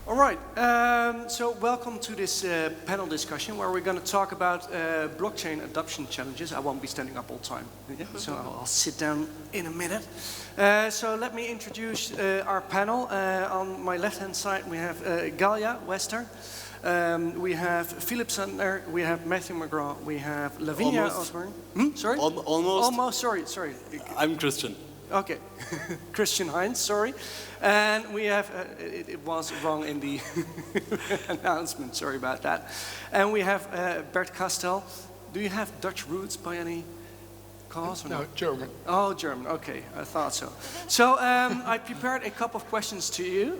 All right, so welcome to this panel discussion where we're going to talk about blockchain adoption challenges. I won't be standing up all the time, so I'll sit down in a minute. So let me introduce our panel. On my left-hand side we have Galya, Westler. We have Philipp, Sandner, we have Matthew McGraw, we have Lavinia, Osbourne. Sorry? Almost. Almost, sorry. I'm Christian. Okay, Christian Heinz, sorry. And we have, it was wrong in the announcement, sorry about that. And we have Bert Kastel. Do you have Dutch roots by any cause? Or no, German. Oh, German, okay, I thought so. So I prepared a couple of questions to you,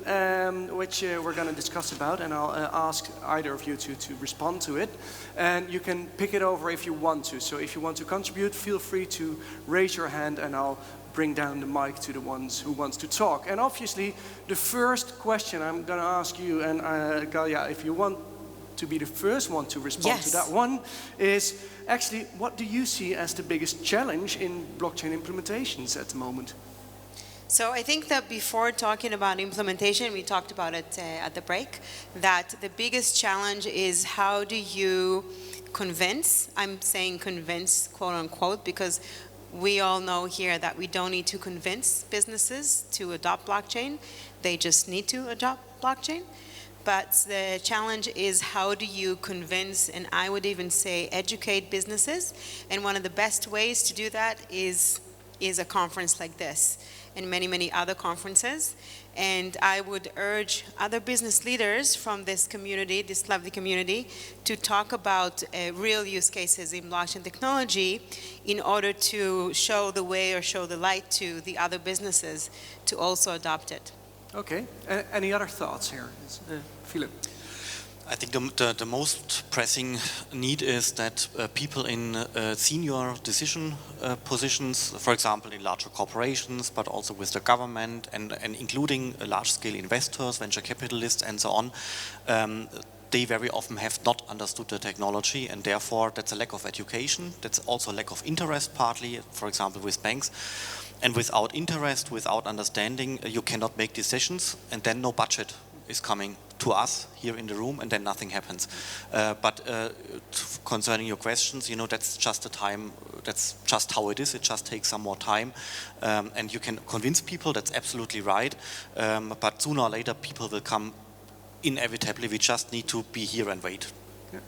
which we're going to discuss about, and I'll ask either of you to respond to it. And you can pick it over if you want to. So if you want to contribute, feel free to raise your hand and I'll bring down the mic to the ones who wants to talk. And obviously, the first question I'm going to ask you, and Galya, if you want to be the first one to respond to that one, is actually, what do you see as the biggest challenge in blockchain implementations at the moment? So I think that before talking about implementation, we talked about it at the break, that the biggest challenge is how do you convince, I'm saying convince, quote unquote, because we all know here that we don't need to convince businesses to adopt blockchain. They just need to adopt blockchain. But the challenge is how do you convince, and I would even say educate businesses. And one of the best ways to do that is a conference like this and many, many other conferences. And I would urge other business leaders from this community, this lovely community, to talk about real use cases in blockchain technology in order to show the way or show the light to the other businesses to also adopt it. Okay, any other thoughts here? Philipp. I think the most pressing need is that people in senior decision positions, for example in larger corporations, but also with the government and including large-scale investors, venture capitalists and so on, they very often have not understood the technology, and therefore that's a lack of education. That's also a lack of interest partly, for example with banks. And without interest, without understanding, you cannot make decisions, and then no budget is coming to us here in the room, and then nothing happens. But concerning your questions, you know, that's just the time, that's just how it is. It just takes some more time. And you can convince people, that's absolutely right. But sooner or later, people will come inevitably. We just need to be here and wait. Yeah.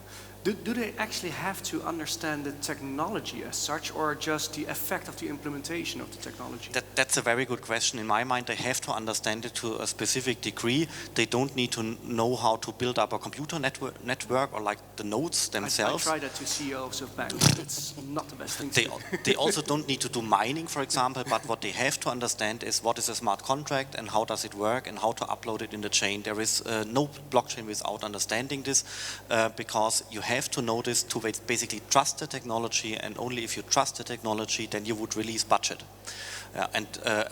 Do they actually have to understand the technology as such, or just the effect of the implementation of the technology? That's a very good question. In my mind, they have to understand it to a specific degree. They don't need to know how to build up a computer network or like the nodes themselves. I try that to CEOs of banks. It's not the best thing. They also don't need to do mining, for example, but what they have to understand is what is a smart contract and how does it work and how to upload it in the chain. There is no blockchain without understanding this because you have to know this to basically trust the technology, and only if you trust the technology then you would release budget.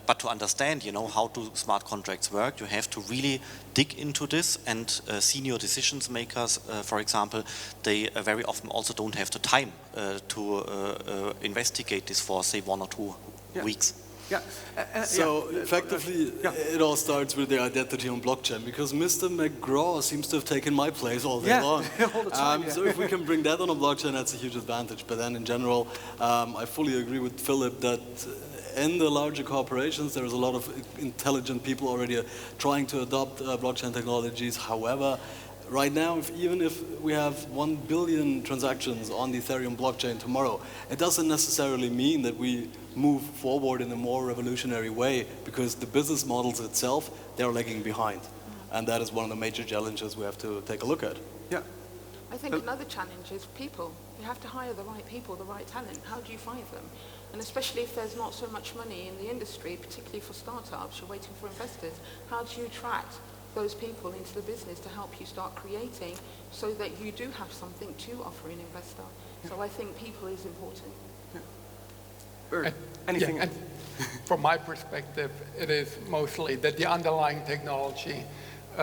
But to understand, you know, how do smart contracts work, you have to really dig into this, and senior decisions makers, for example, they very often also don't have the time to investigate this for, say, 1 or 2 weeks. Yeah. Effectively, it all starts with the identity on blockchain, because Mr. McGraw seems to have taken my place all day long. All the time, So if we can bring that on a blockchain, that's a huge advantage. But then in general, I fully agree with Philipp that in the larger corporations, there's a lot of intelligent people already trying to adopt blockchain technologies. However, right now, even if we have 1 billion transactions on the Ethereum blockchain tomorrow, it doesn't necessarily mean that we move forward in a more revolutionary way, because the business models itself, they're lagging behind. And that is one of the major challenges we have to take a look at. Yeah. I think another challenge is people. You have to hire the right people, the right talent. How do you find them? And especially if there's not so much money in the industry, particularly for startups, you're waiting for investors. How do you attract those people into the business to help you start creating so that you do have something to offer an investor? So I think people is important. Bert, anything? Yeah, from my perspective, it is mostly that the underlying technology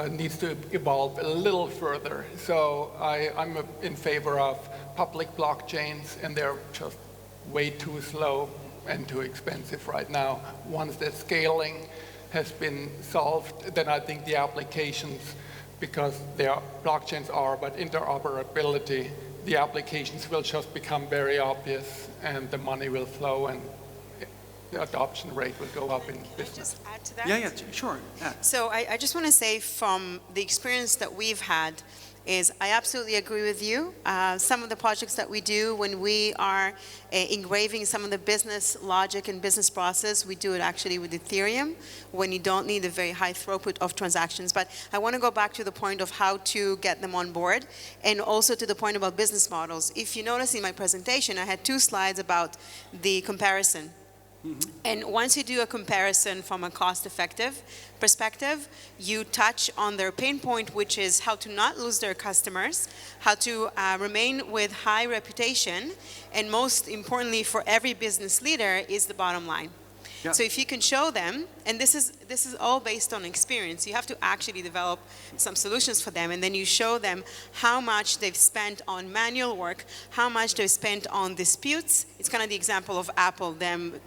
needs to evolve a little further. So I'm in favor of public blockchains, and they're just way too slow and too expensive right now. Once the scaling has been solved, then I think the applications because their blockchains are, but interoperability, the applications will just become very obvious and the money will flow and the adoption rate will go up in business. Just add to that? Yeah, sure. Yeah. So I just want to say from the experience that we've had is I absolutely agree with you. Some of the projects that we do when we are engraving some of the business logic and business process, we do it actually with Ethereum when you don't need a very high throughput of transactions. But I want to go back to the point of how to get them on board and also to the point about business models. If you notice in my presentation, I had 2 slides about the comparison. And once you do a comparison from a cost-effective perspective, you touch on their pain point, which is how to not lose their customers, how to remain with high reputation, and most importantly for every business leader is the bottom line. Yeah. So if you can show them, and this is all based on experience, you have to actually develop some solutions for them, and then you show them how much they've spent on manual work, how much they've spent on disputes. It's kind of the example of Apple, them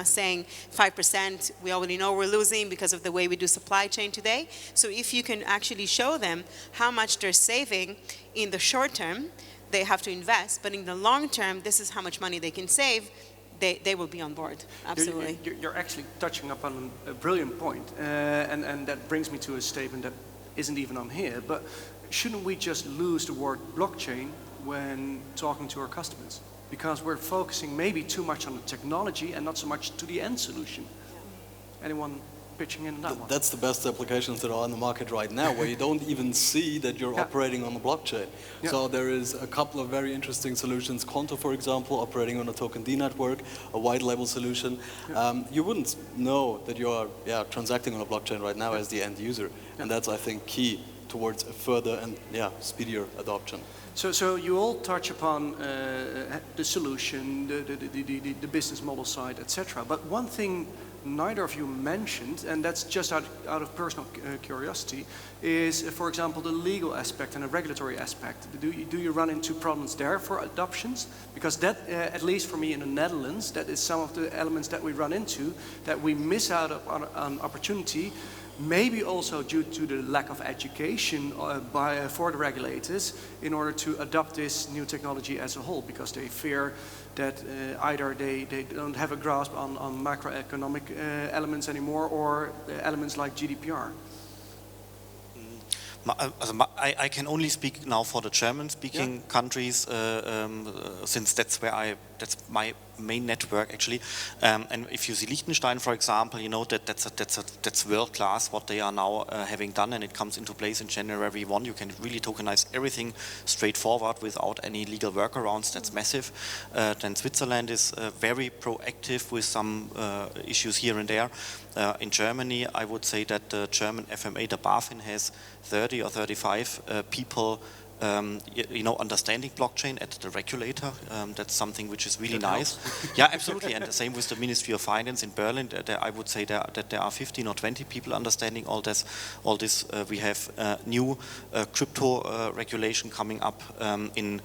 saying 5%, we already know we're losing because of the way we do supply chain today. So if you can actually show them how much they're saving in the short term, they have to invest, but in the long term, this is how much money they can save, they will be on board, absolutely. You're actually touching upon a brilliant point, and that brings me to a statement that isn't even on here, but shouldn't we just lose the word blockchain when talking to our customers? Because we're focusing maybe too much on the technology and not so much to the end solution. Yeah. Anyone pitching in on that one? That's the best applications that are on the market right now, where you don't even see that you're operating on the blockchain. Yeah. So there is a couple of very interesting solutions. Conto, for example, operating on a token D network, a white label solution. Yeah. You wouldn't know that you are transacting on a blockchain right now as the end user. Yeah. And that's, I think, key towards a further and speedier adoption. So you all touch upon the solution, the business model side, etc. But one thing neither of you mentioned, and that's just out of personal curiosity, is, for example, the legal aspect and the regulatory aspect. Do you run into problems there for adoptions? Because that, at least for me in the Netherlands, that is some of the elements that we run into, that we miss out on an opportunity, maybe also due to the lack of education for the regulators in order to adopt this new technology as a whole, because they fear that either they don't have a grasp on macroeconomic elements anymore, or elements like GDPR. I can only speak now for the German-speaking countries, since that's my main network actually. And if you see Liechtenstein, for example, you know that's world class what they are now having done, and it comes into place in January 1. You can really tokenize everything straightforward without any legal workarounds. That's massive. Then Switzerland is very proactive with some issues here and there. In Germany, I would say that the German FMA, the BaFin, has 30 or 35 people understanding blockchain at the regulator. That's something which is really nice. Yeah, absolutely. And the same with the Ministry of Finance in Berlin. I would say that there are 15 or 20 people understanding all this. We have new crypto regulation coming up in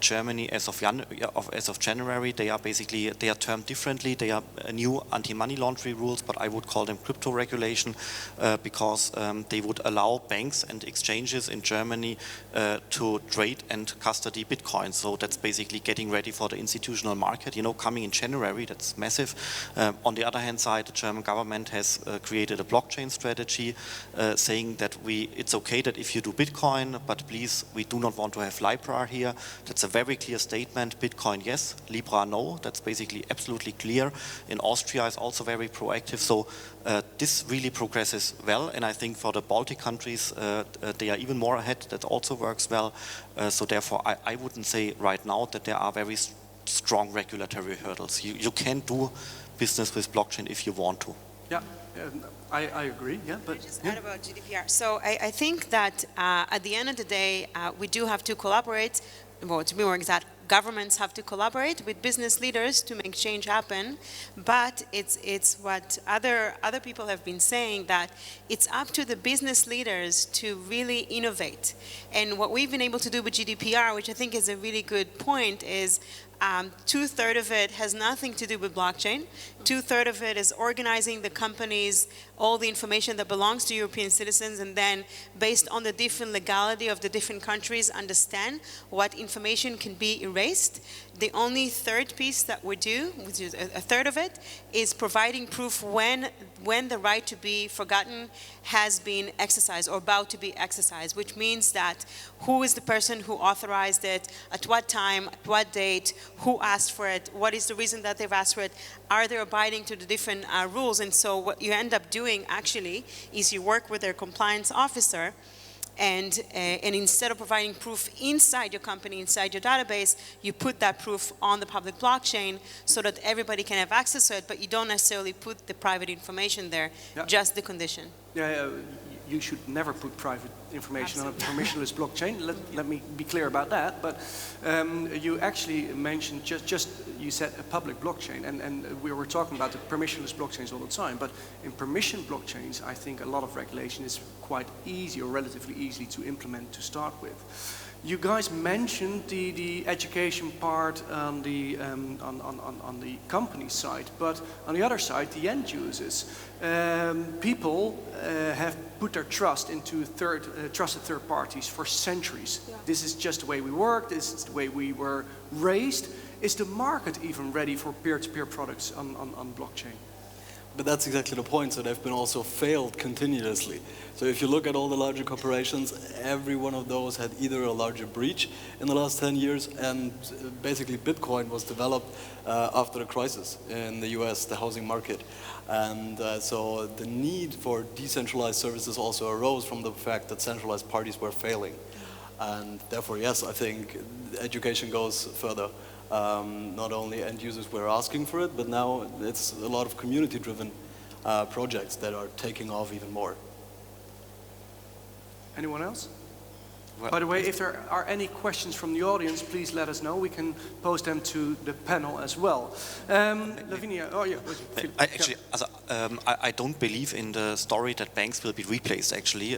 Germany as of January. They are termed differently. They are new anti-money laundering rules, but I would call them crypto regulation because they would allow banks and exchanges in Germany to trade and custody Bitcoin. So that's basically getting ready for the institutional market, coming in January. That's massive. On the other hand side, the German government has created a blockchain strategy saying that it's okay that if you do Bitcoin, but please, we do not want to have Libra here. That's a very clear statement. Bitcoin, yes. Libra, no. That's basically absolutely clear. In Austria, is also very proactive. So this really progresses well. And I think for the Baltic countries, they are even more ahead. That also works well. So therefore, I wouldn't say right now that there are very strong regulatory hurdles. You can do business with blockchain if you want to. Yeah, I agree. Yeah, but can I just add about GDPR? So I think that at the end of the day, we do have to collaborate. Well, to be more exact, governments have to collaborate with business leaders to make change happen, but it's what other people have been saying, that it's up to the business leaders to really innovate. And what we've been able to do with GDPR, which I think is a really good point, is 2/3 of it has nothing to do with blockchain. 2/3 of it is organizing the companies, all the information that belongs to European citizens, and then based on the different legality of the different countries, understand what information can be erased. The only third piece that we do, which is a third of it, is providing proof when the right to be forgotten has been exercised or about to be exercised, which means that who is the person who authorized it, at what time, at what date, who asked for it, what is the reason that they've asked for it, are they abiding to the different rules? And so what you end up doing actually is you work with their compliance officer, and instead of providing proof inside your company, inside your database, you put that proof on the public blockchain so that everybody can have access to it, but you don't necessarily put the private information there, just the condition. Yeah, you should never put private information on a permissionless blockchain. Let me be clear about that. But you actually mentioned you said a public blockchain, and we were talking about the permissionless blockchains all the time. But in permission blockchains, I think a lot of regulation is quite easy or relatively easy to implement to start with. You guys mentioned the education part on the company side, but on the other side, the end users, people have put their trust into trusted third parties for centuries. Yeah. This is just the way we work. This is the way we were raised. Is the market even ready for peer-to-peer products on blockchain? But that's exactly the point. So they've been also failed continuously. So if you look at all the larger corporations, every one of those had either a larger breach in the last 10 years, and basically Bitcoin was developed after the crisis in the US, the housing market. And so the need for decentralized services also arose from the fact that centralized parties were failing. And therefore, yes, I think education goes further. Not only end users were asking for it, but now it's a lot of community-driven projects that are taking off even more. Anyone else? Well, by the way, if there are any questions from the audience, please let us know. We can pose them to the panel as well. Lavinia, oh yeah. I don't believe in the story that banks will be replaced, actually.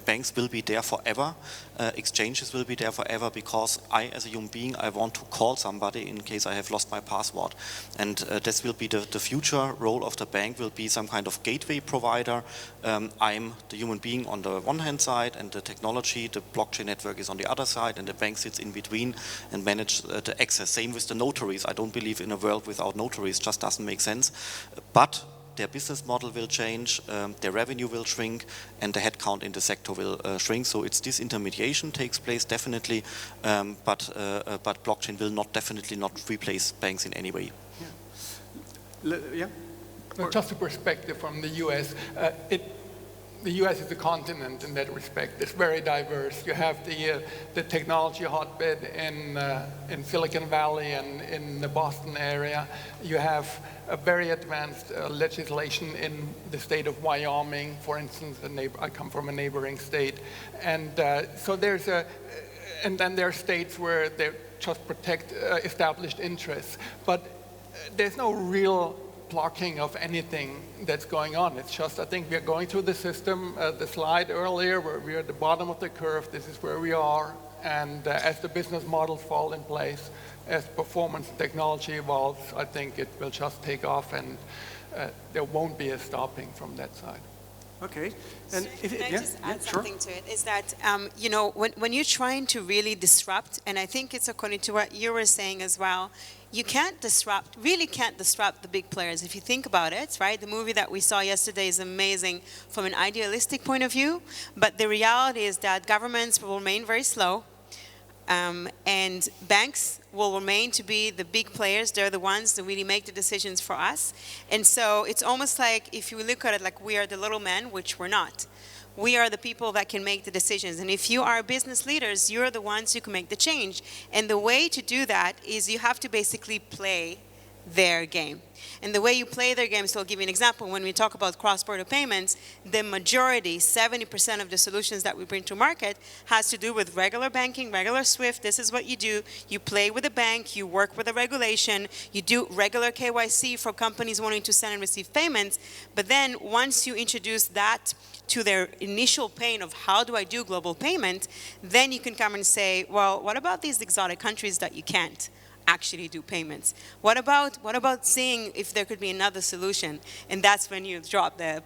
Banks will be there forever. Exchanges will be there forever, because I, as a human being, I want to call somebody in case I have lost my password. And this will be the future role of the bank, will be some kind of gateway provider. I'm the human being on the one hand side, and the technology, the blockchain network is on the other side, and the bank sits in between and manage the access. Same with the notaries. I don't believe in a world without notaries, just doesn't make sense. But their business model will change, their revenue will shrink, and the headcount in the sector will shrink. So it's this intermediation takes place definitely, but blockchain will definitely not replace banks in any way. Yeah. Just a perspective from the US. The US is a continent in that respect. It's very diverse. You have the technology hotbed in Silicon Valley and in the Boston area. You have a very advanced legislation in the state of Wyoming, for instance. I come from a neighboring state, and so and then there are states where they just protect established interests, but there's no real blocking of anything that's going on. It's just, I think we're going through the system, the slide earlier where we're at the bottom of the curve, this is where we are, and as the business models fall in place, as performance and technology evolves, I think it will just take off, and there won't be a stopping from that side. Okay. And can I just add something to it? Is that, you know, when you're trying to really disrupt, and I think it's according to what you were saying as well, you really can't disrupt the big players. If you think about it, right? The movie that we saw yesterday is amazing from an idealistic point of view, but the reality is that governments will remain very slow, and banks will remain to be the big players. They're the ones that really make the decisions for us. And so it's almost like, if you look at it like we are the little men, which we're not. We are the people that can make the decisions. And if you are business leaders, you're the ones who can make the change. And the way to do that is you have to basically play their game. And the way you play their game, so I'll give you an example. When we talk about cross-border payments, the majority, 70% of the solutions that we bring to market has to do with regular banking, regular SWIFT. This is what you do. You play with a bank, you work with a regulation, you do regular KYC for companies wanting to send and receive payments. But then once you introduce that to their initial pain of how do I do global payment, then you can come and say, well, what about these exotic countries that you can't? actually do payments. What about seeing if there could be another solution? And that's when you drop the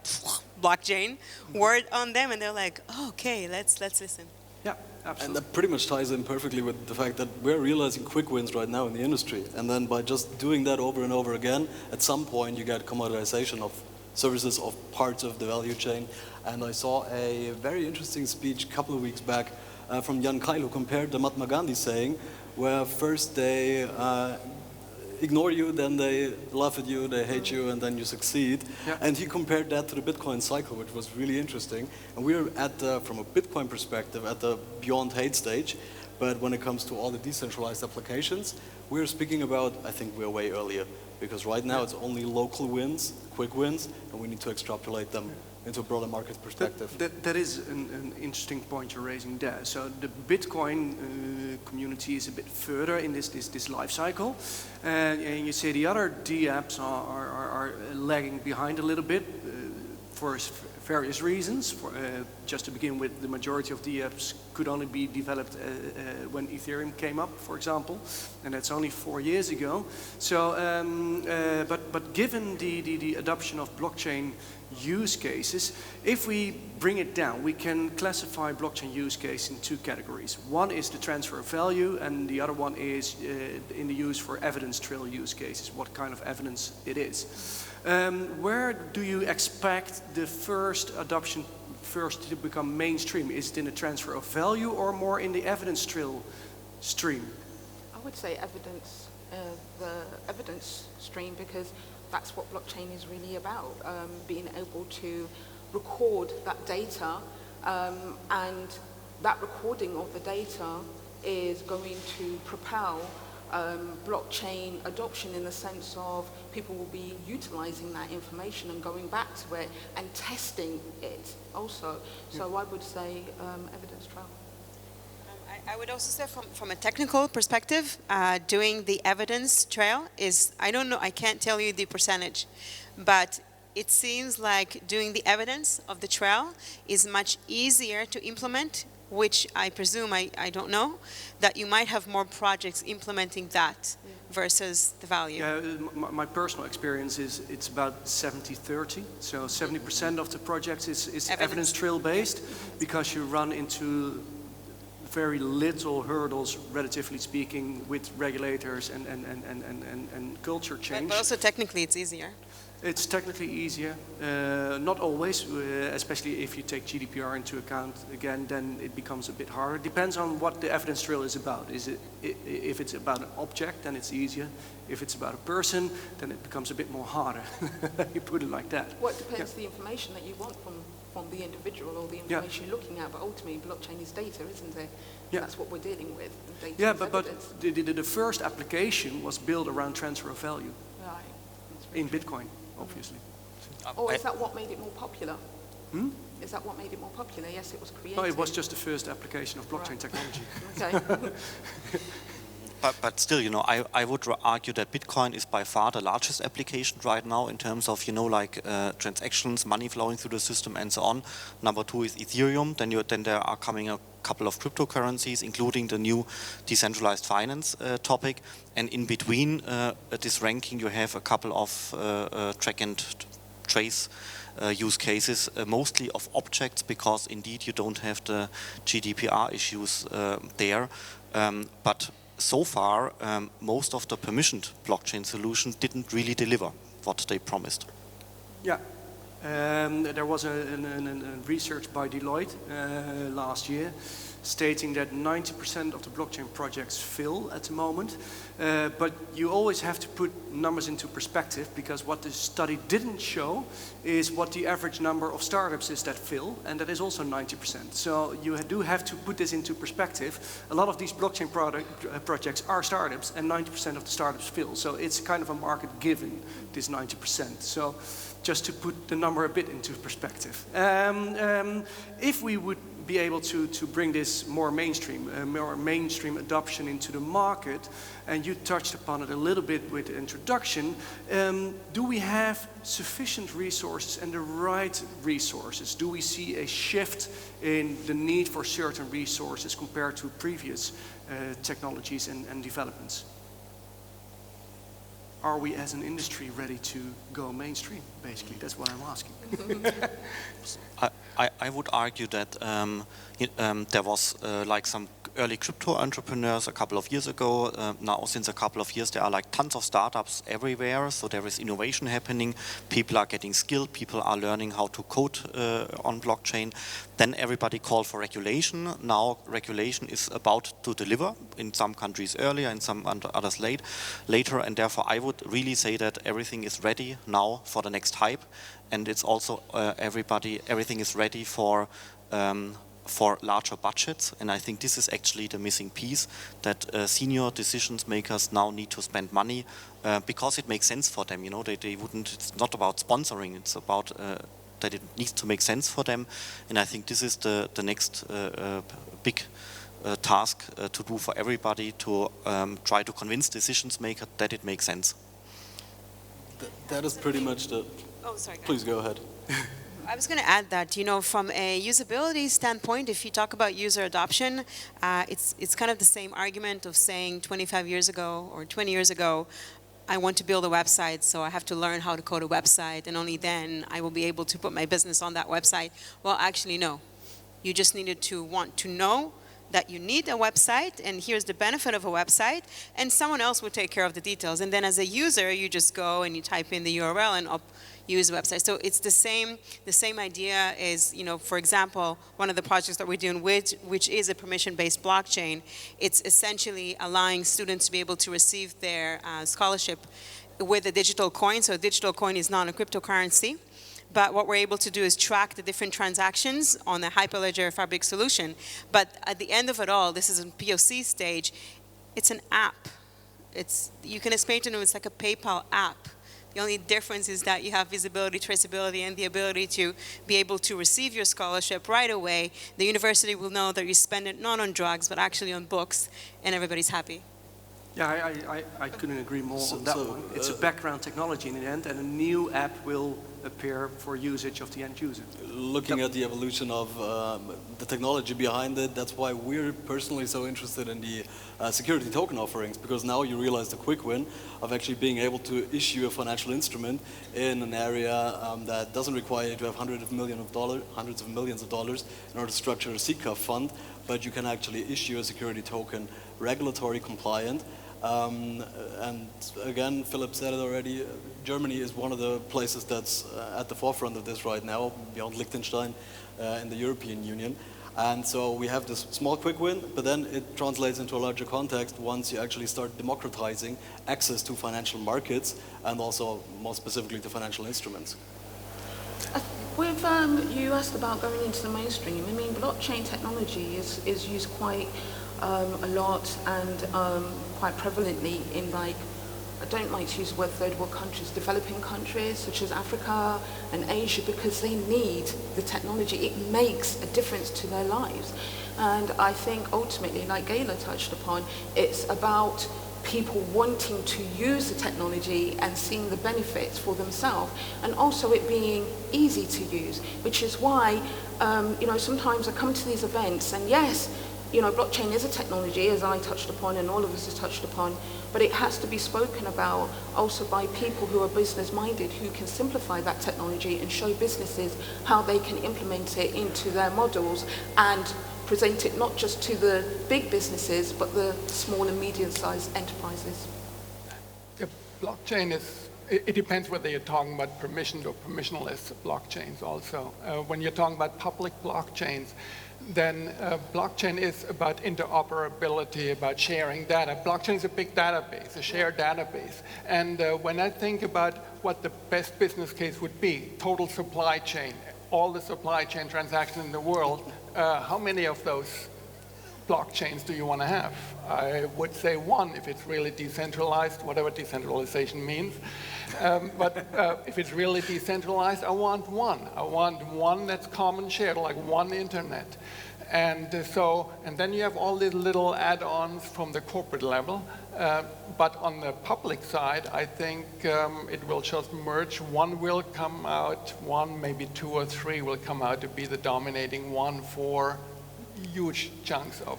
blockchain word on them, and they're like, oh, okay, let's listen. Yeah, absolutely. And that pretty much ties in perfectly with the fact that we're realizing quick wins right now in the industry. And then by just doing that over and over again, at some point you get commoditization of services, of parts of the value chain. And I saw a very interesting speech a couple of weeks back from Jan Kyle, who compared the Mahatma Gandhi saying, where first they ignore you, then they laugh at you, they hate you, and then you succeed. Yeah. And he compared that to the Bitcoin cycle, which was really interesting. And we're at, from a Bitcoin perspective, at the beyond hate stage. But when it comes to all the decentralized applications, we're speaking about, I think we're way earlier. Because right now it's only local wins, quick wins, and we need to extrapolate them into a broader market perspective. That is an interesting point you're raising there. So the Bitcoin community is a bit further in this life cycle. And you say the other DApps are lagging behind a little bit for various reasons. Just to begin with, the majority of DApps could only be developed when Ethereum came up, for example, and that's only 4 years ago. So, but given the adoption of blockchain use cases, if we bring it down, we can classify blockchain use case in two categories. One is the transfer of value, and the other one is in the use for evidence trail use cases, what kind of evidence it is. Where do you expect the first adoption to become mainstream? Is it in the transfer of value or more in the evidence trail stream? I would say evidence, the evidence stream, because that's what blockchain is really about, being able to record that data, and that recording of the data is going to propel blockchain adoption in the sense of people will be utilizing that information and going back to it and testing it also. So I would say evidence trail. I would also say from a technical perspective, doing the evidence trail is, I don't know, I can't tell you the percentage, but it seems like doing the evidence of the trail is much easier to implement, which I presume, I don't know, that you might have more projects implementing that versus the value. Yeah, my personal experience is it's about 70-30. So 70% of the projects is evidence trail based, because you run into very little hurdles, relatively speaking, with regulators and culture change. But also technically it's easier. It's technically easier, not always, especially if you take GDPR into account again, then it becomes a bit harder. Depends on what the evidence trail is about. If it's about an object, then it's easier. If it's about a person, then it becomes a bit more harder. You put it like that. Well, it depends the information that you want from the individual or the information you're looking at, but ultimately blockchain is data, isn't it? Yeah. That's what we're dealing with. Data Yeah, is but evidence. the first application was built around transfer of value Right. That's really in true. Bitcoin, obviously. Or is that what made it more popular? Hmm? Is that what made it more popular? Yes, it was created. No, it was just the first application of blockchain Right. technology. Okay. But still, you know, I would argue that Bitcoin is by far the largest application right now in terms of, you know, like transactions, money flowing through the system and so on. Number two is Ethereum. Then there are coming a couple of cryptocurrencies, including the new decentralized finance topic. And in between this ranking, you have a couple of track and trace use cases, mostly of objects, because indeed you don't have the GDPR issues there. But so far, most of the permissioned blockchain solutions didn't really deliver what they promised. Yeah. There was a research by Deloitte last year stating that 90% of the blockchain projects fail at the moment. But you always have to put numbers into perspective, because what the study didn't show is what the average number of startups is that fail, and that is also 90%. So you do have to put this into perspective. A lot of these blockchain projects are startups, and 90% of the startups fail. So it's kind of a market given, this 90%. So just to put the number a bit into perspective. If we would be able to bring this more mainstream adoption into the market, and you touched upon it a little bit with the introduction, do we have sufficient resources and the right resources? Do we see a shift in the need for certain resources compared to previous technologies and developments? are we as an industry ready to go mainstream? Basically, that's what I'm asking. I would argue that there was like some early crypto entrepreneurs a couple of years ago. Now, since a couple of years, there are like tons of startups everywhere. So there is innovation happening. People are getting skilled. People are learning how to code on blockchain. Then everybody called for regulation. Now regulation is about to deliver. In some countries earlier, in some others later. And therefore, I would really say that everything is ready now for the next hype. And it's also everything is ready for larger budgets, and I think this is actually the missing piece, that senior decisions makers now need to spend money because it makes sense for them. You know, they wouldn't. It's not about sponsoring. It's about that it needs to make sense for them, and I think this is the next big task to do for everybody, to try to convince decisions makers that it makes sense. That is pretty much the. Oh, sorry. Please go ahead. I was going to add that, you know, from a usability standpoint, if you talk about user adoption, it's kind of the same argument of saying 25 years ago or 20 years ago, I want to build a website, so I have to learn how to code a website, and only then I will be able to put my business on that website. Well, actually, no. You just needed to want to know that you need a website, and here's the benefit of a website, and someone else will take care of the details. And then as a user, you just go and you type in the URL and use the website. So it's the same idea as, you know, for example, one of the projects that we're doing, which is a permission-based blockchain. It's essentially allowing students to be able to receive their scholarship with a digital coin. So a digital coin is not a cryptocurrency. But what we're able to do is track the different transactions on a Hyperledger Fabric solution. But at the end of it all, this is in POC stage, it's an app. You can explain to them it's like a PayPal app. The only difference is that you have visibility, traceability, and the ability to be able to receive your scholarship right away. The university will know that you spend it not on drugs, but actually on books, and everybody's happy. Yeah, I couldn't agree more on that one. It's a background technology in the end, and a new app will appear for usage of the end user. Looking at the evolution of the technology behind it, that's why we're personally so interested in the security token offerings, because now you realize the quick win of actually being able to issue a financial instrument in an area that doesn't require you to have hundreds of millions of dollars in order to structure a CCAF fund, but you can actually issue a security token regulatory compliant. And again, Philipp said it already, Germany is one of the places that's at the forefront of this right now, beyond Liechtenstein in the European Union. And so we have this small quick win, but then it translates into a larger context once you actually start democratizing access to financial markets and also more specifically to financial instruments. With you asked about going into the mainstream. I mean, blockchain technology is used quite a lot and quite prevalently in, like, I don't like to use the word third world countries, developing countries such as Africa and Asia, because they need the technology. It makes a difference to their lives. And I think ultimately, like Galya touched upon, it's about people wanting to use the technology and seeing the benefits for themselves, and also it being easy to use, which is why, you know, sometimes I come to these events and yes, you know, blockchain is a technology, as I touched upon and all of us have touched upon, but it has to be spoken about also by people who are business-minded, who can simplify that technology and show businesses how they can implement it into their models and present it not just to the big businesses, but the small and medium-sized enterprises. The blockchain is, it depends whether you're talking about permissioned or permissionless blockchains also. When you're talking about public blockchains, then blockchain is about interoperability, about sharing data. Blockchain is a big database, a shared database. And when I think about what the best business case would be, total supply chain, all the supply chain transactions in the world, how many of those blockchains do you want to have? I would say one if it's really decentralized, whatever decentralization means. But if it's really decentralized, I want one. I want one that's common shared, like one internet. And and then you have all these little add-ons from the corporate level. But on the public side, I think it will just merge. One will come out, one, maybe two or three will come out to be the dominating one for huge chunks of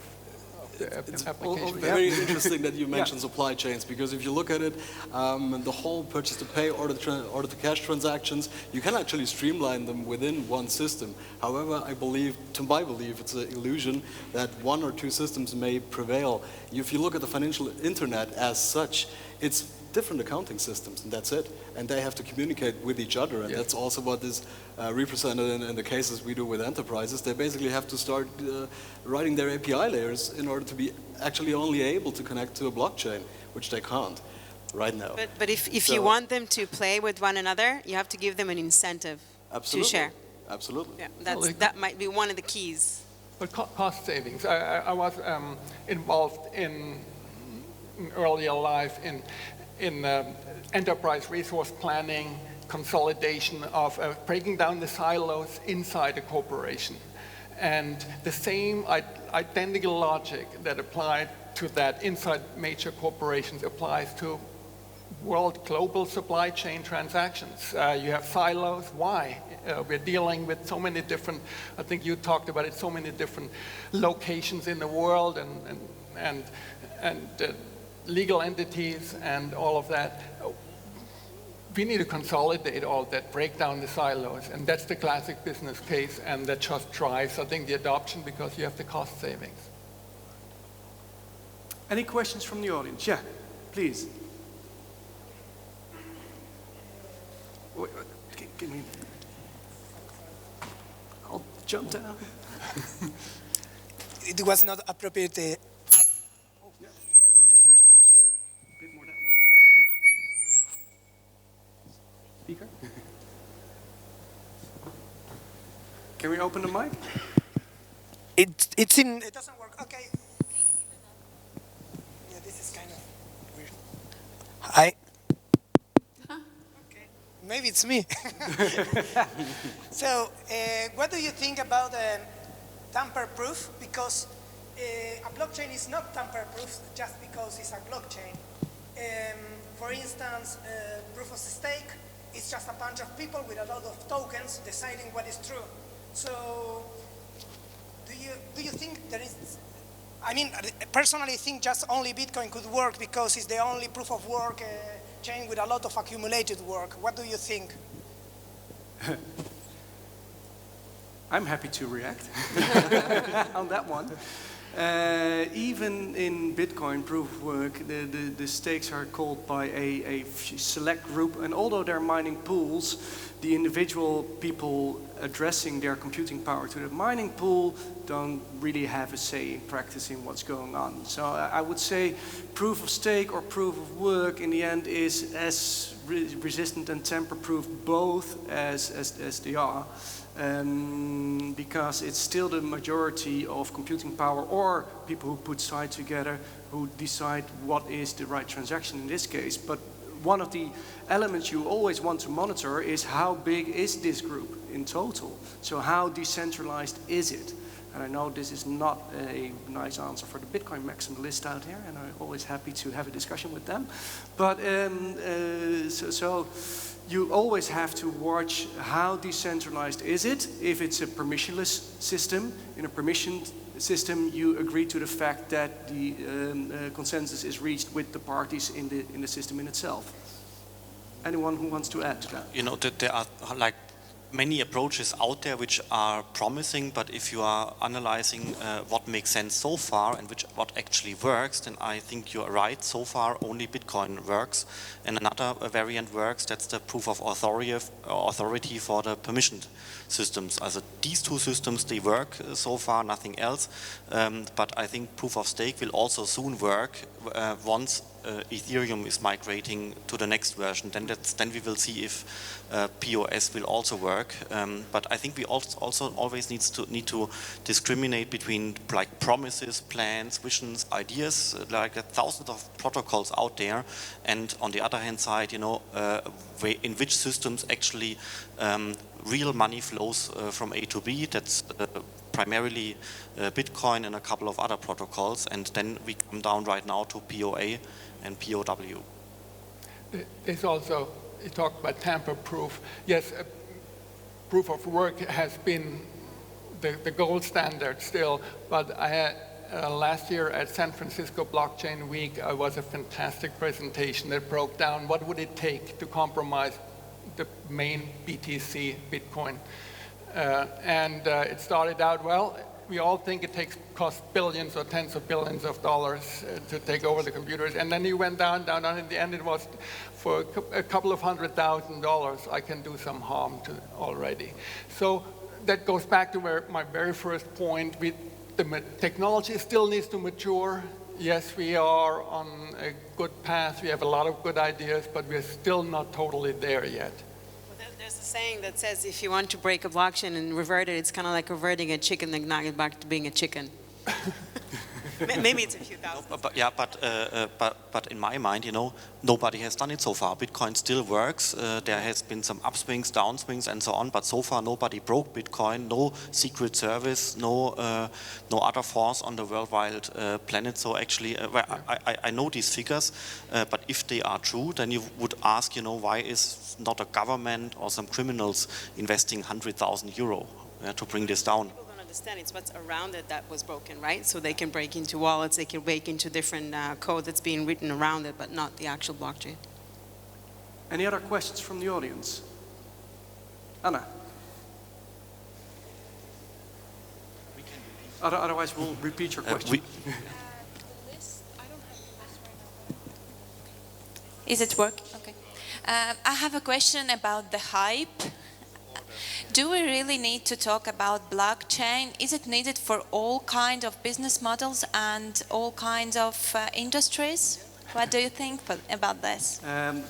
application. Very interesting that you mentioned supply chains, because if you look at it, the whole purchase-to-pay order-to-cash transactions, you can actually streamline them within one system. However, to my belief, it's an illusion that one or two systems may prevail. If you look at the financial internet as such, it's different accounting systems, and that's it. And they have to communicate with each other, and that's also what is represented in the cases we do with enterprises. They basically have to start writing their API layers in order to be actually only able to connect to a blockchain, which they can't right now. But if you want them to play with one another, you have to give them an incentive to share. Absolutely. Yeah, that might be one of the keys. But cost savings. I was involved in earlier life in enterprise resource planning, consolidation of breaking down the silos inside a corporation. And the same identical logic that applied to that inside major corporations applies to global supply chain transactions. You have silos. Why? We're dealing with so many different, I think you talked about it, so many different locations in the world and legal entities and all of that. We need to consolidate all of that, break down the silos, and that's the classic business case, and that just drives, I think, the adoption because you have the cost savings. Any questions from the audience? Yeah, please. Give me. I'll jump down. It was not appropriate. Speaker? Can we open the mic? It doesn't work. Okay. Yeah, this is kind of weird. Hi. Okay. Maybe it's me. So, what do you think about tamper-proof? Because a blockchain is not tamper-proof just because it's a blockchain. For instance, proof of stake. It's just a bunch of people with a lot of tokens deciding what is true. So, do you think there is? I mean, I personally think just only Bitcoin could work because it's the only proof of work chain with a lot of accumulated work. What do you think? I'm happy to react on that one. Even in Bitcoin proof of work, the stakes are called by a select group, and although they're mining pools, the individual people addressing their computing power to the mining pool don't really have a say in practicing what's going on. So I would say proof of stake or proof of work in the end is as resistant and tamper-proof both as they are. Because it's still the majority of computing power or people who put sides together who decide what is the right transaction in this case. But one of the elements you always want to monitor is how big is this group in total? So how decentralized is it? And I know this is not a nice answer for the Bitcoin maximalist out here, and I'm always happy to have a discussion with them. But so you always have to watch how decentralized is it. If it's a permissionless system, in a permissioned system, you agree to the fact that the consensus is reached with the parties in the system in itself. Anyone who wants to add to that? You know, that there are like many approaches out there which are promising, but if you are analyzing what makes sense so far and what actually works, then I think you're right. So far, only Bitcoin works, and another variant works. That's the proof of authority for the permissioned systems. Also, these two systems, they work so far, nothing else. But I think proof of stake will also soon work once Ethereum is migrating to the next version. Then we will see if POS will also work. But I think we also always need to discriminate between like promises, plans, visions, ideas, like thousands of protocols out there, and on the other hand side, you know, in which systems actually real money flows from A to B. That's primarily Bitcoin and a couple of other protocols, and then we come down right now to POA and POW. There's also, you talked about tamper-proof. Yes, proof of work has been the gold standard still, but last year at San Francisco Blockchain Week, was a fantastic presentation that broke down what would it take to compromise the main BTC, Bitcoin. It started out, well, we all think it costs billions or tens of billions of dollars to take over the computers. And then you went down, and in the end it was for a couple of $100,000, I can do some harm to already. So that goes back to my very first point. The technology still needs to mature. Yes, we are on a good path. We have a lot of good ideas, but we're still not totally there yet. There's a saying that says if you want to break a blockchain and revert it, it's kind of like reverting a chicken nugget back to being a chicken. Maybe it's a few thousand. But in my mind, nobody has done it so far. Bitcoin still works. There has been some upswings, downswings, and so on. But so far, nobody broke Bitcoin. No secret service. No other force on the worldwide planet. So actually, I know these figures. But if they are true, then you would ask, why is not a government or some criminals investing €100,000 to bring this down? Understand it's what's around it that was broken, right? So they can break into wallets, they can break into different code that's being written around it, but not the actual blockchain. Any other questions from the audience? Anna? Otherwise, we'll repeat your question. Is it working? Okay. I have a question about the hype. Do we really need to talk about blockchain? Is it needed for all kinds of business models and all kinds of industries? What do you think about this?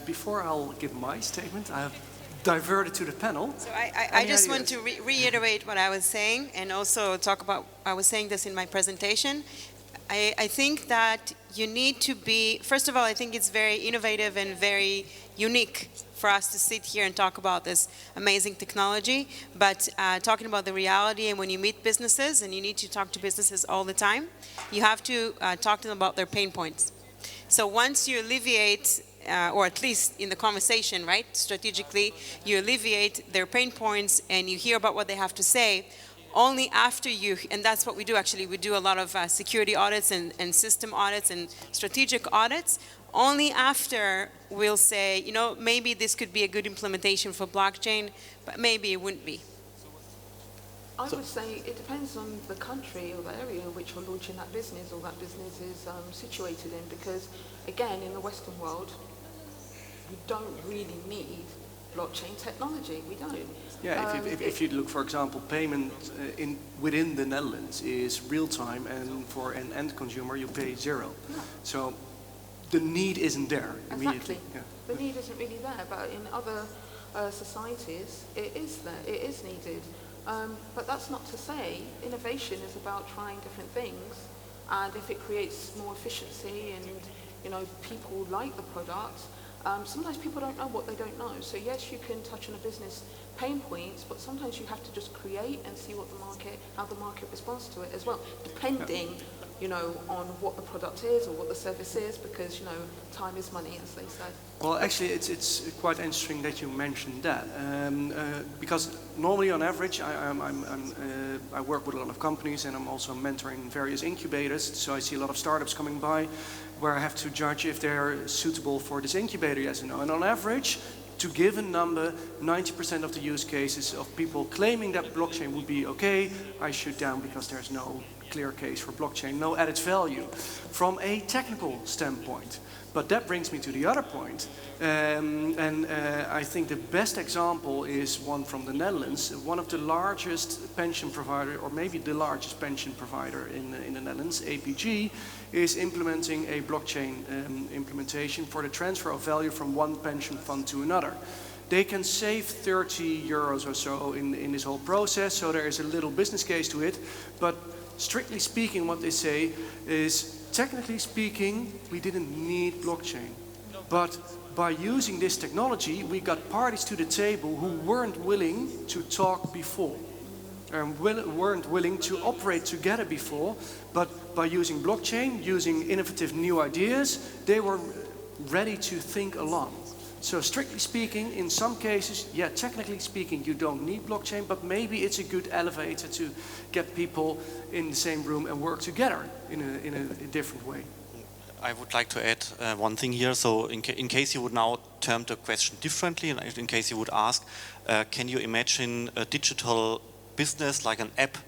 Before I'll give my statement, I have diverted to the panel. So I just want to reiterate what I was saying and also talk about, I was saying this in my presentation. I think that you need to be, first of all, I think it's very innovative and very unique for us to sit here and talk about this amazing technology, but talking about the reality, and when you meet businesses, and you need to talk to businesses all the time, you have to talk to them about their pain points. So once you alleviate, or at least in the conversation, right, strategically, you alleviate their pain points and you hear about what they have to say, only after you, and that's what we do actually, we do a lot of security audits and system audits and strategic audits. Only after we'll say, maybe this could be a good implementation for blockchain, but maybe it wouldn't be. I would say it depends on the country or the area in which you're launching that business or that business is situated in, because again, in the Western world, we don't really need blockchain technology. We don't. Yeah, if you look, for example, payment within the Netherlands is real time, and for an end consumer you pay zero. Yeah. So the need isn't there immediately. Exactly. Yeah. The need isn't really there, but in other societies it is there, it is needed. But that's not to say innovation is about trying different things, and if it creates more efficiency and people like the product, sometimes people don't know what they don't know. So yes, you can touch on a business pain points, but sometimes you have to just create and see what how the market responds to it as well, depending, on what the product is or what the service is, because, time is money, as they said. Well, actually, it's quite interesting that you mentioned that, because normally, on average, I work with a lot of companies, and I'm also mentoring various incubators, so I see a lot of startups coming by where I have to judge if they're suitable for this incubator, yes or no. And on average, to give a number, 90% of the use cases of people claiming that blockchain would be okay, I shoot down because there's no clear case for blockchain, no added value from a technical standpoint. But that brings me to the other point, I think the best example is one from the Netherlands. One of the largest pension provider, or maybe the largest pension provider in the Netherlands, APG, is implementing a blockchain implementation for the transfer of value from one pension fund to another. They can save 30 euros or so in this whole process, so there is a little business case to it, but strictly speaking, what they say is, technically speaking, we didn't need blockchain. But by using this technology, we got parties to the table who weren't willing to talk before, and weren't willing to operate together before. But by using blockchain, using innovative new ideas, they were ready to think along. So strictly speaking, in some cases, yeah, technically speaking, you don't need blockchain, but maybe it's a good elevator to get people in the same room and work together in a different way. I would like to add one thing here. So in case you would now term the question differently, and in case you would ask, can you imagine a digital business like an app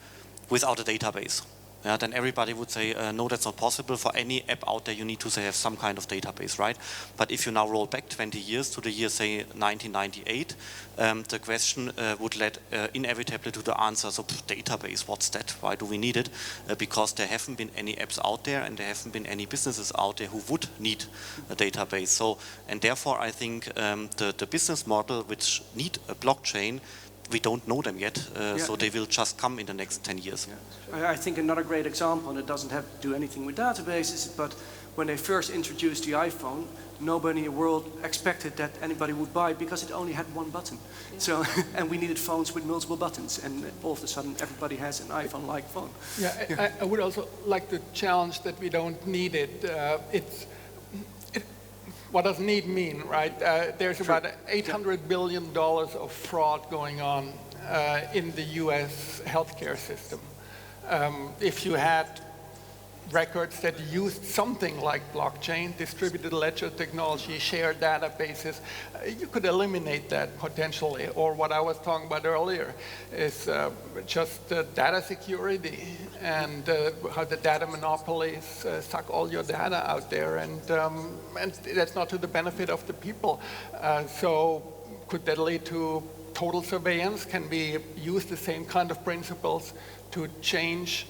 without a database? Yeah, then everybody would say, no, that's not possible. For any app out there, you need to have some kind of database, right? But if you now roll back 20 years to the year, say, 1998, the question would lead inevitably to the answer, so database, what's that? Why do we need it? Because there haven't been any apps out there, and there haven't been any businesses out there who would need a database. So, and therefore, I think the business model which need a blockchain, we don't know them yet, so they will just come in the next 10 years. Yeah. I think another great example, and it doesn't have to do anything with databases, but when they first introduced the iPhone, nobody in the world expected that anybody would buy because it only had one button. Yeah. So, and we needed phones with multiple buttons, and all of a sudden everybody has an iPhone-like phone. Yeah, I would also like to challenge that we don't need it. What does need mean, right? There's about $800 billion of fraud going on in the US healthcare system. If you had records that used something like blockchain, distributed ledger technology, shared databases, you could eliminate that potentially. Or what I was talking about earlier is just data security and how the data monopolies suck all your data out there, and that's not to the benefit of the people. So could that lead to total surveillance? Can we use the same kind of principles to change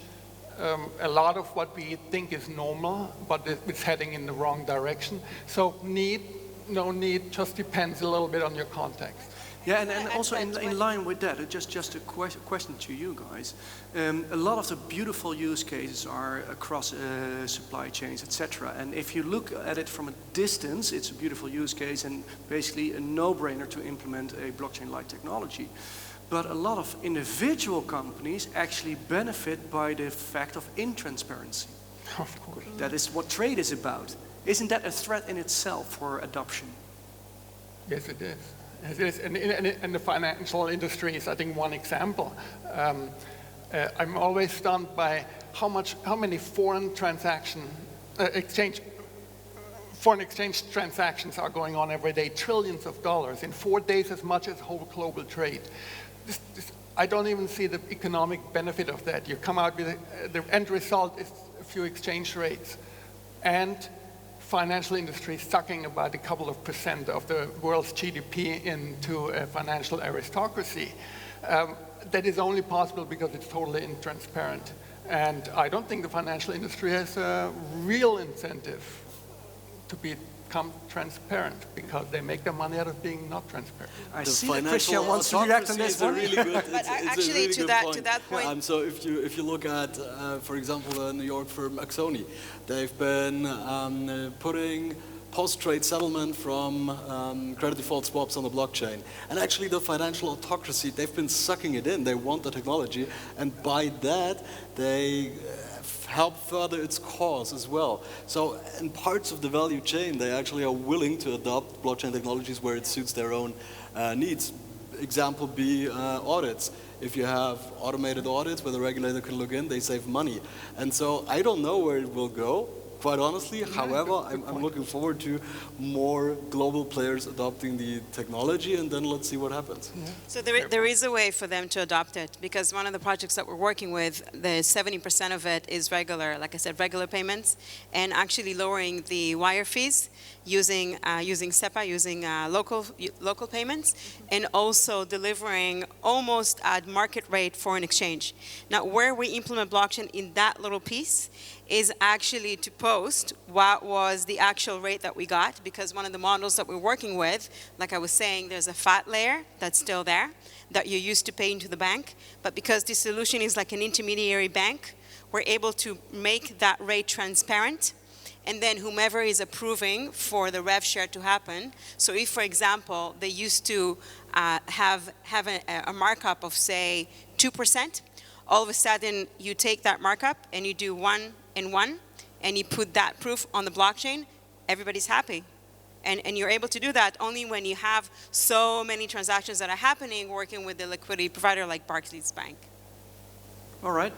a lot of what we think is normal, but it's heading in the wrong direction? So need, no need, just depends a little bit on your context. Yeah, and also in line with that, just a question to you guys. A lot of the beautiful use cases are across supply chains, etc. And if you look at it from a distance, it's a beautiful use case and basically a no-brainer to implement a blockchain-like technology. But a lot of individual companies actually benefit by the fact of intransparency. Of course. That is what trade is about. Isn't that a threat in itself for adoption? Yes, it is. It is. And the financial industry is, I think, one example. I'm always stunned by how many foreign exchange transactions are going on every day, trillions of dollars, in 4 days as much as whole global trade. I don't even see the economic benefit of that. You come out with the end result is a few exchange rates, and financial industry sucking about a couple of % of the world's GDP into a financial aristocracy. That is only possible because it's totally intransparent. And I don't think the financial industry has a real incentive to become transparent, because they make their money out of being not transparent. I see that Christian wants to react on this one. But actually, to that point. So if you look at, for example, the New York firm Axoni, they've been putting post-trade settlement from credit default swaps on the blockchain. And actually the financial autocracy, they've been sucking it in. They want the technology, and by that they help further its cause as well. So in parts of the value chain, they actually are willing to adopt blockchain technologies where it suits their own needs. Example be audits. If you have automated audits where the regulator can look in, they save money. And so I don't know where it will go, quite honestly. However, I'm looking forward to more global players adopting the technology, and then let's see what happens. Yeah. So there is a way for them to adopt it, because one of the projects that we're working with, the 70% of it is regular, like I said, regular payments, and actually lowering the wire fees using SEPA, using local payments, and also delivering almost at market rate foreign exchange. Now, where we implement blockchain in that little piece is actually to post what was the actual rate that we got, because one of the models that we're working with, like I was saying, there's a fat layer that's still there that you're used to paying to the bank, but because this solution is like an intermediary bank, we're able to make that rate transparent, and then whomever is approving for the rev share to happen. So if, for example, they used to have a markup of, say, 2%, all of a sudden you take that markup and you do 1 and 1, and you put that proof on the blockchain, everybody's happy. And you're able to do that only when you have so many transactions that are happening working with the liquidity provider like Barclays Bank. All right.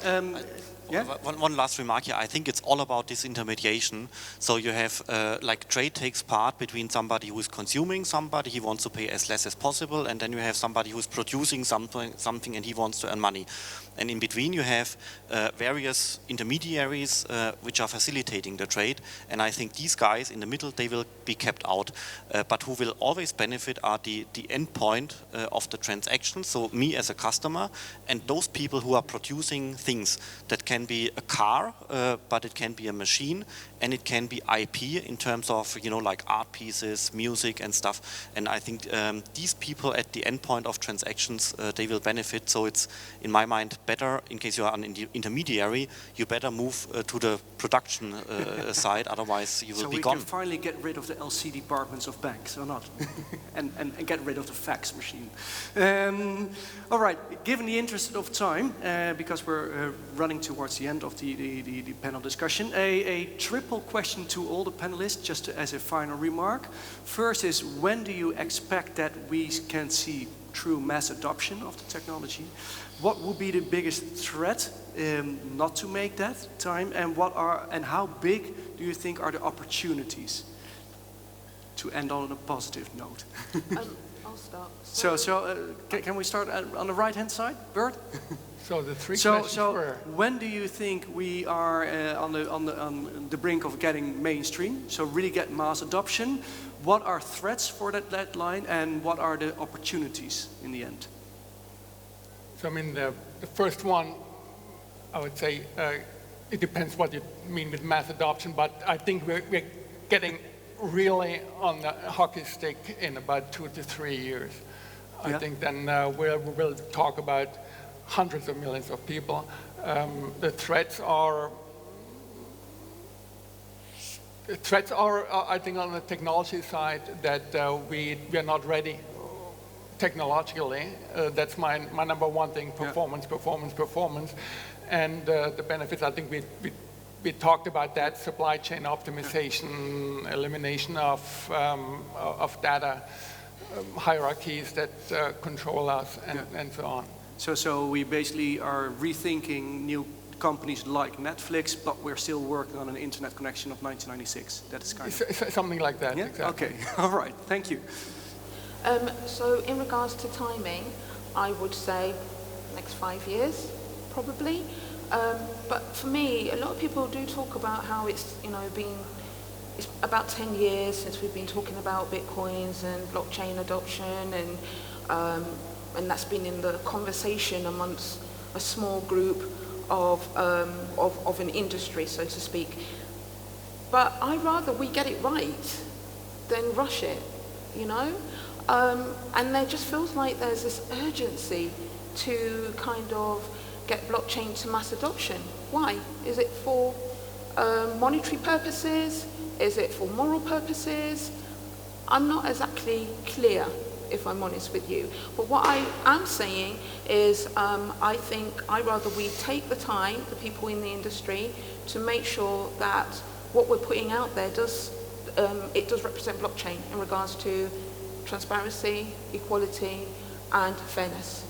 Yeah. One last remark here. I think it's all about disintermediation. So you have like trade takes part between somebody who is consuming somebody, he wants to pay as less as possible, and then you have somebody who's producing something and he wants to earn money. And in between you have various intermediaries which are facilitating the trade. And I think these guys in the middle, they will be kept out. But who will always benefit are the end point of the transaction. So me as a customer and those people who are producing things that can be a car, but it can be a machine, and it can be IP in terms of, you know, like art pieces, music and stuff. And I think these people at the end point of transactions, they will benefit. So it's, in my mind, better, in case you are an intermediary, you better move to the production side, otherwise you will be gone. So we can finally get rid of the LC departments of banks, or not? and get rid of the fax machine. All right, given the interest of time, because we're running towards the end of the panel discussion, a triple question to all the panelists, just as a final remark. First is, when do you expect that we can see true mass adoption of the technology? What would be the biggest threat not to make that time, and how big do you think are the opportunities? To end on a positive note. I'll start. Can we start on the right-hand side, Bert? So the three questions were... when do you think we are on the brink of getting mainstream? So really get mass adoption. What are threats for that line, and what are the opportunities in the end? So I mean, the first one, I would say, it depends what you mean with mass adoption, but I think we're getting really on the hockey stick in about 2 to 3 years. I think then we'll talk about hundreds of millions of people. The threats are, I think, on the technology side, that we are not ready technologically. That's my number one thing: performance, performance, performance. And the benefits, I think we talked about that: supply chain optimization, elimination of data hierarchies that control us, and so on. So we basically are rethinking new companies like Netflix, but we're still working on an internet connection of 1996. That is kind of... Something like that, yeah? Exactly. Okay, all right, thank you. So in regards to timing, I would say next 5 years, probably. But for me, a lot of people do talk about how it's, it's about 10 years since we've been talking about Bitcoins and blockchain adoption, and that's been in the conversation amongst a small group of an industry, so to speak. But I'd rather we get it right than rush it, And there just feels like there's this urgency to kind of get blockchain to mass adoption. Why? Is it for monetary purposes? Is it for moral purposes? I'm not exactly clear, if I'm honest with you. But what I am saying is I think I'd rather we take the time, the people in the industry, to make sure that what we're putting out there does represent blockchain in regards to transparency, equality, and fairness.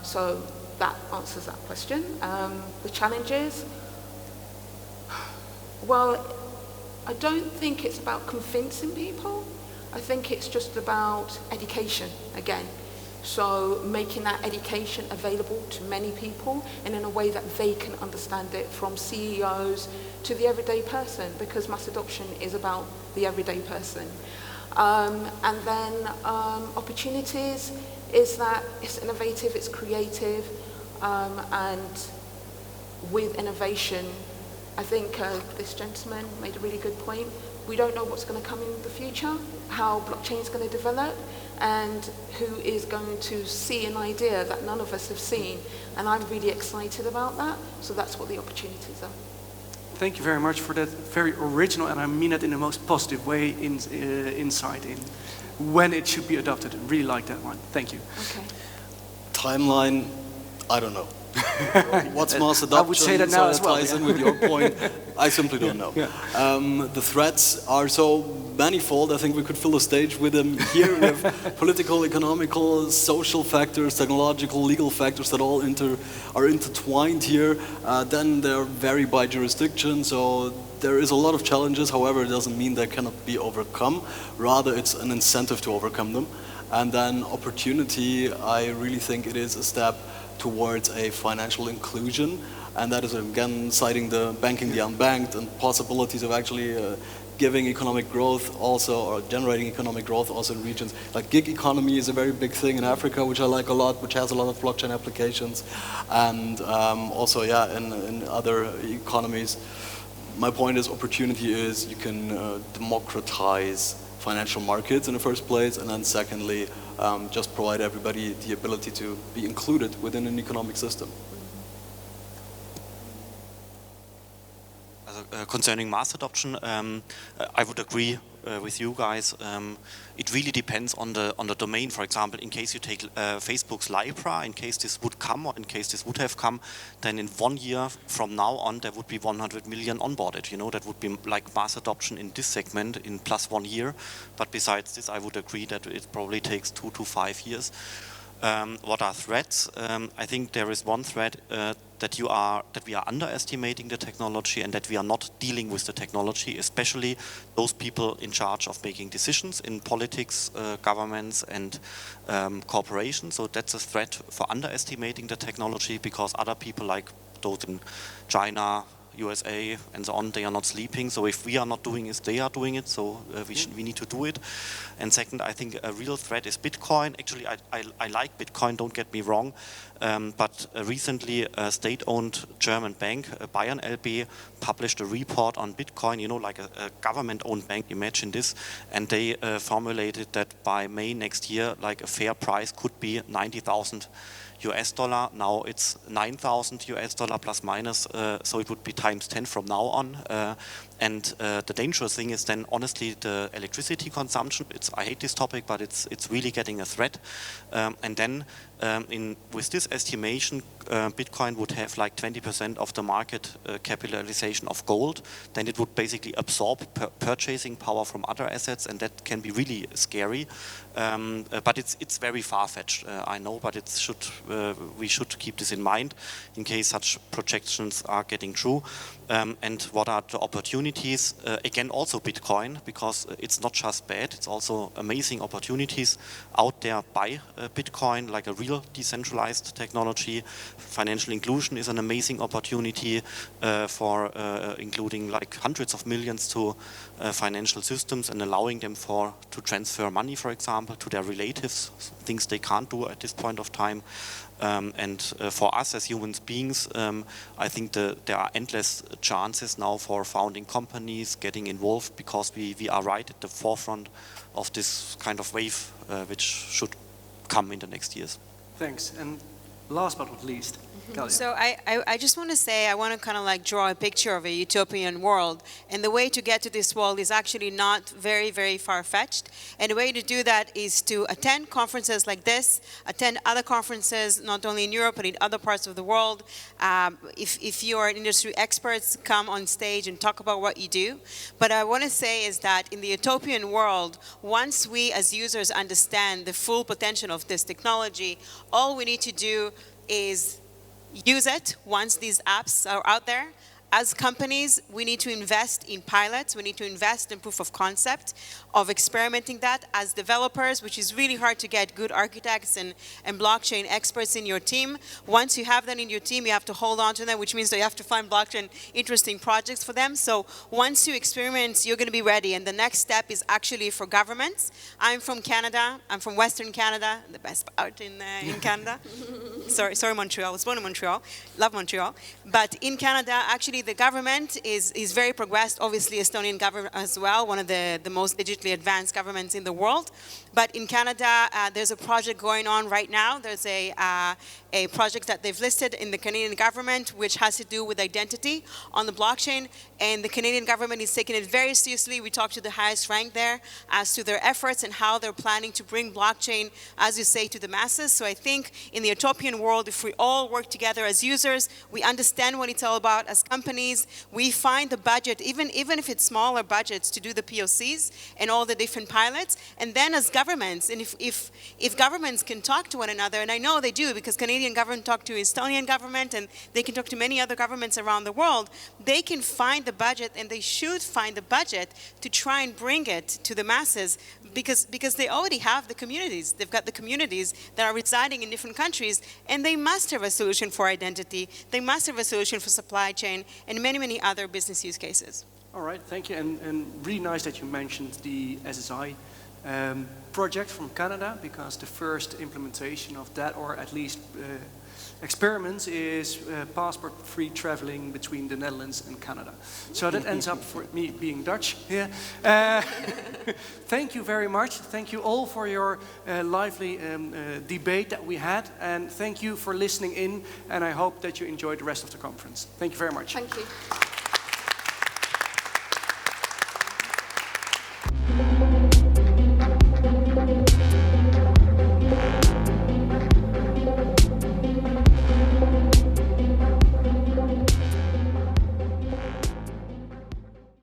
So that answers that question. The challenges, well, I don't think it's about convincing people. I think it's just about education again. So making that education available to many people and in a way that they can understand it, from CEOs to the everyday person, because mass adoption is about the everyday person. And then opportunities is that it's innovative, it's creative, and with innovation, I think this gentleman made a really good point. We don't know what's going to come in the future, how blockchain is going to develop, and who is going to see an idea that none of us have seen. And I'm really excited about that. So that's what the opportunities are. Thank you very much for that very original, and I mean it in the most positive way, insight in when it should be adopted. I really like that one. Thank you. Okay. Timeline, I don't know. What's mass adoption? I would say that now as well. Ties in with your point. I simply don't know. The threats are so manifold. I think we could fill a stage with them here. We have political, economical, social factors, technological, legal factors that all are intertwined here. Then they vary by jurisdiction. So there is a lot of challenges. However, it doesn't mean they cannot be overcome. Rather, it's an incentive to overcome them. And then opportunity, I really think it is a step towards a financial inclusion, and that is again citing the banking the unbanked and possibilities of actually giving economic growth also, or generating economic growth also in regions. Like gig economy is a very big thing in Africa, which I like a lot, which has a lot of blockchain applications, and also in other economies. My point is opportunity is you can democratize financial markets in the first place, and then secondly, just provide everybody the ability to be included within an economic system. Concerning mass adoption, I would agree with you guys. It really depends on the domain. For example, in case you take Facebook's Libra, in case this would come, or in case this would have come, then in 1 year from now on, there would be 100 million onboarded. You know, that would be like mass adoption in this segment in plus 1 year. But besides this, I would agree that it probably takes 2 to 5 years. What are threats? I think there is one threat that we are underestimating the technology and that we are not dealing with the technology, especially those people in charge of making decisions in politics, governments, and corporations. So that's a threat for underestimating the technology, because other people like those in China, USA, and so on, they are not sleeping. So if we are not doing it, they are doing it. So we need to do it. And second, I think a real threat is Bitcoin. Actually, I like Bitcoin, don't get me wrong. But recently, a state-owned German bank, Bayern LB, published a report on Bitcoin, you know, like a government-owned bank, imagine this. And they formulated that by May next year, like a fair price could be 90,000 US dollar. Now it's 9,000 US dollar plus minus, so it would be times 10 from now on. And the dangerous thing is then honestly the electricity consumption. I hate this topic, but it's really getting a threat. And then with this estimation, Bitcoin would have like 20% of the market capitalization of gold. Then it would basically absorb purchasing power from other assets, and that can be really scary. But it's very far-fetched, I know, but we should keep this in mind in case such projections are getting true. And what are the opportunities? Again, also Bitcoin, because it's not just bad, it's also amazing opportunities out there by Bitcoin, like a real decentralized technology. Financial inclusion is an amazing opportunity for including like hundreds of millions to financial systems and allowing them to transfer money, for example, to their relatives, things they can't do at this point of time. And for us as human beings, I think there are endless chances now for founding companies, getting involved, because we are right at the forefront of this kind of wave, which should come in the next years. Thanks. And last but not least, Galya. So I just want to say, I want to kind of like draw a picture of a utopian world. And the way to get to this world is actually not very, very far-fetched. And the way to do that is to attend conferences like this, attend other conferences, not only in Europe, but in other parts of the world. If you are industry experts, come on stage and talk about what you do. But I want to say is that in the utopian world, once we as users understand the full potential of this technology, all we need to do is use it once these apps are out there. As companies, we need to invest in pilots. We need to invest in proof of concept of experimenting that. As developers, which is really hard to get good architects and blockchain experts in your team. Once you have them in your team, you have to hold on to them, which means that you have to find blockchain interesting projects for them. So once you experiment, you're going to be ready. And the next step is actually for governments. I'm from Canada. I'm from Western Canada, the best part in Canada. sorry, Montreal. I was born in Montreal. Love Montreal. But in Canada, actually, actually the government is very progressed. Obviously, Estonian government as well, one of the most digitally advanced governments in the world. But in Canada, there's a project going on right now. There's a project that they've listed in the Canadian government, which has to do with identity on the blockchain. And the Canadian government is taking it very seriously. We talked to the highest rank there as to their efforts and how they're planning to bring blockchain, as you say, to the masses. So I think in the utopian world, if we all work together as users, we understand what it's all about as companies, we find the budget, even if it's smaller budgets, to do the POCs and all the different pilots. And then as governments, and if governments can talk to one another, and I know they do because Canadian government talk to Estonian government and they can talk to many other governments around the world, they can find the budget, and they should find the budget to try and bring it to the masses because they already have the communities. They've got the communities that are residing in different countries, and they must have a solution for identity. They must have a solution for supply chain and many, many other business use cases. All right, thank you. And really nice that you mentioned the SSI project from Canada, because the first implementation of that, or at least experiments, is passport-free traveling between the Netherlands and Canada. So that ends up for me being Dutch here. Thank you very much. Thank you all for your lively debate that we had, and thank you for listening in, and I hope that you enjoyed the rest of the conference. Thank you very much. Thank you.